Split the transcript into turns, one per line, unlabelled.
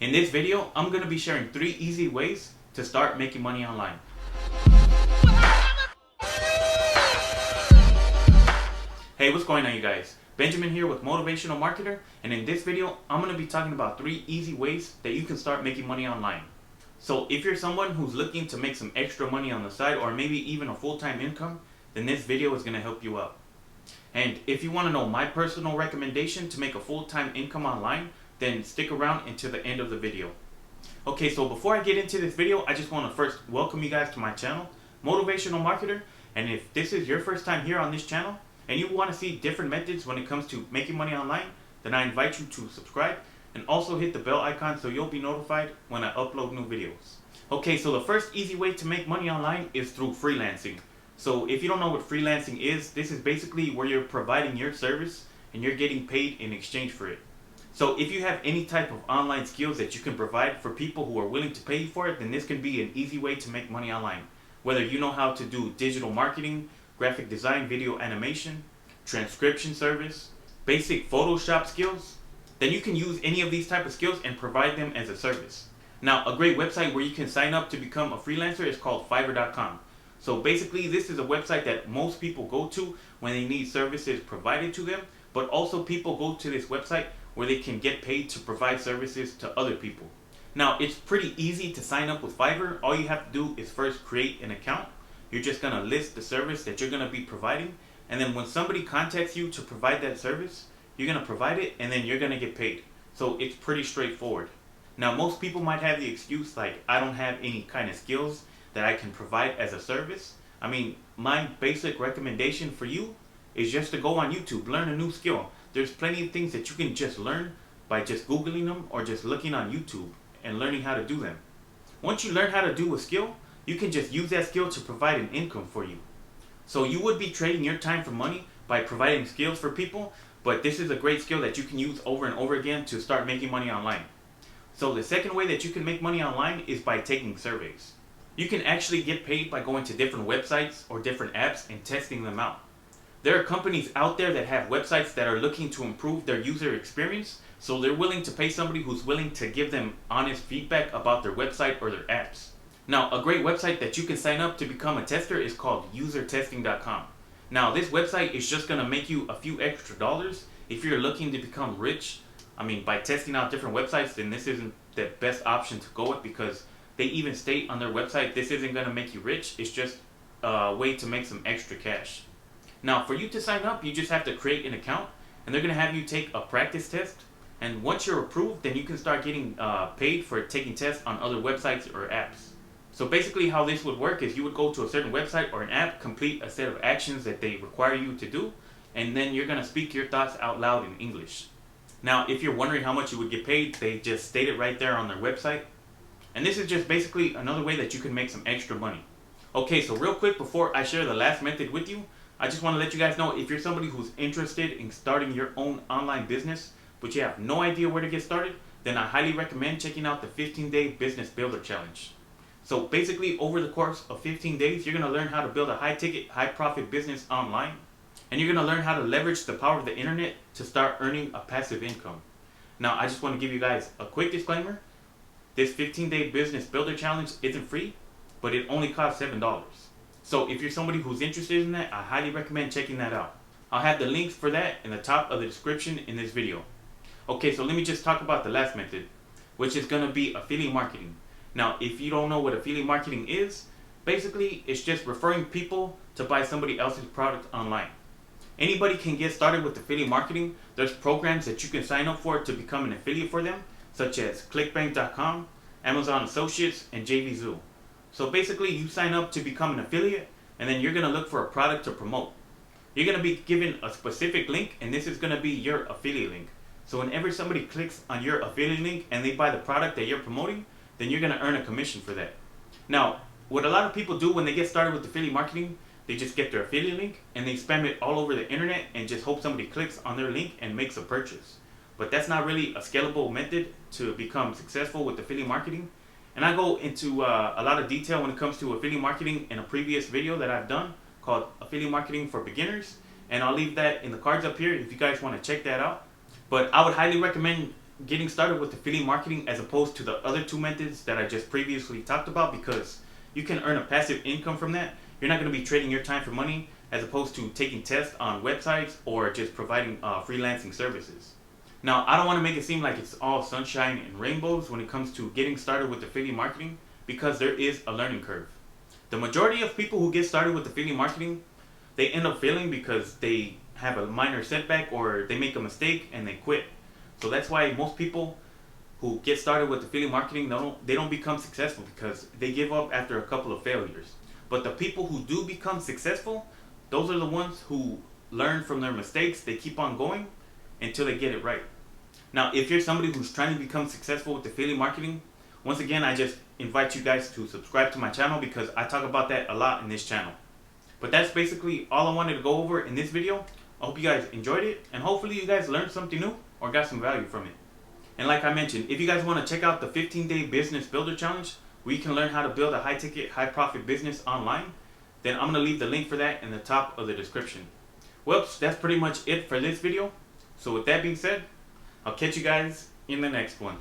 In this video, I'm going to be sharing 3 easy ways to start making money online. Hey, what's going on, you guys? Benjamin here with Motivational Marketer, and in this video, I'm going to be talking about 3 easy ways that you can start making money online. So if you're someone who's looking to make some extra money on the side, or maybe even a full-time income, then this video is going to help you out. And if you want to know my personal recommendation to make a full-time income online, then stick around until the end of the video. Okay, so before I get into this video, I just want to first welcome you guys to my channel, Motivational Marketer. And if this is your first time here on this channel, and you want to see different methods when it comes to making money online, then I invite you to subscribe and also hit the bell icon so you'll be notified when I upload new videos. Okay, so the first easy way to make money online is through freelancing. So if you don't know what freelancing is, this is basically where you're providing your service and you're getting paid in exchange for it. So if you have any type of online skills that you can provide for people who are willing to pay you for it, then this can be an easy way to make money online. Whether you know how to do digital marketing, graphic design, video animation, transcription service, basic Photoshop skills, then you can use any of these type of skills and provide them as a service. Now, a great website where you can sign up to become a freelancer is called Fiverr.com. So basically, this is a website that most people go to when they need services provided to them, but also people go to this website where they can get paid to provide services to other people. Now, it's pretty easy to sign up with Fiverr. All you have to do is first create an account. You're just going to list the service that you're going to be providing, and then when somebody contacts you to provide that service, you're going to provide it, and then you're going to get paid. So it's pretty straightforward. Now, most people might have the excuse like, I don't have any kind of skills that I can provide as a service. I mean, my basic recommendation for you is just to go on YouTube, learn a new skill. There's plenty of things that you can just learn by just Googling them or just looking on YouTube and learning how to do them. Once you learn how to do a skill, you can just use that skill to provide an income for you. So you would be trading your time for money by providing skills for people, but this is a great skill that you can use over and over again to start making money online. So the second way that you can make money online is by taking surveys. You can actually get paid by going to different websites or different apps and testing them out. There are companies out there that have websites that are looking to improve their user experience, so they're willing to pay somebody who's willing to give them honest feedback about their website or their apps. Now, a great website that you can sign up to become a tester is called usertesting.com. Now, this website is just going to make you a few extra dollars if you're looking to become rich. I mean, by testing out different websites, then this isn't the best option to go with, because they even state on their website this isn't going to make you rich. It's just a way to make some extra cash. Now, for you to sign up, you just have to create an account, and they're going to have you take a practice test. And once you're approved, then you can start getting paid for taking tests on other websites or apps. So basically how this would work is you would go to a certain website or an app, complete a set of actions that they require you to do, and then you're going to speak your thoughts out loud in English. Now, if you're wondering how much you would get paid, they just state it right there on their website. And this is just basically another way that you can make some extra money. Okay, so real quick before I share the last method with you, I just want to let you guys know, if you're somebody who's interested in starting your own online business, but you have no idea where to get started, then I highly recommend checking out the 15-Day Business Builder Challenge. So basically, over the course of 15 days, you're going to learn how to build a high-ticket, high-profit business online, and you're going to learn how to leverage the power of the internet to start earning a passive income. Now, I just want to give you guys a quick disclaimer. This 15-Day Business Builder Challenge isn't free, but it only costs $7. So if you're somebody who's interested in that, I highly recommend checking that out. I'll have the links for that in the top of the description in this video. Okay, so let me just talk about the last method, which is going to be affiliate marketing. Now, if you don't know what affiliate marketing is, basically it's just referring people to buy somebody else's product online. Anybody can get started with affiliate marketing. There's programs that you can sign up for to become an affiliate for them, such as clickbank.com, Amazon Associates, and JVZoo. So basically, you sign up to become an affiliate, and then you're going to look for a product to promote. You're going to be given a specific link, and this is going to be your affiliate link. So whenever somebody clicks on your affiliate link and they buy the product that you're promoting, then you're going to earn a commission for that. Now, what a lot of people do when they get started with affiliate marketing, they just get their affiliate link and they spam it all over the internet and just hope somebody clicks on their link and makes a purchase. But that's not really a scalable method to become successful with affiliate marketing. And I go into a lot of detail when it comes to affiliate marketing in a previous video that I've done called Affiliate Marketing for Beginners. And I'll leave that in the cards up here if you guys want to check that out. But I would highly recommend getting started with affiliate marketing as opposed to the other two methods that I just previously talked about, because you can earn a passive income from that. You're not going to be trading your time for money as opposed to taking tests on websites or just providing freelancing services. Now, I don't want to make it seem like it's all sunshine and rainbows when it comes to getting started with affiliate marketing, because there is a learning curve. The majority of people who get started with affiliate marketing, they end up failing because they have a minor setback or they make a mistake and they quit. So that's why most people who get started with affiliate marketing, they don't become successful, because they give up after a couple of failures. But the people who do become successful, those are the ones who learn from their mistakes. They keep on going until they get it right. Now, if you're somebody who's trying to become successful with affiliate marketing, once again, I just invite you guys to subscribe to my channel, because I talk about that a lot in this channel. But that's basically all I wanted to go over in this video. I hope you guys enjoyed it, and hopefully you guys learned something new or got some value from it. And like I mentioned, if you guys want to check out the 15-day business builder challenge, where you can learn how to build a high-ticket, high-profit business online, then I'm going to leave the link for that in the top of the description. Well, that's pretty much it for this video. So with that being said, I'll catch you guys in the next one.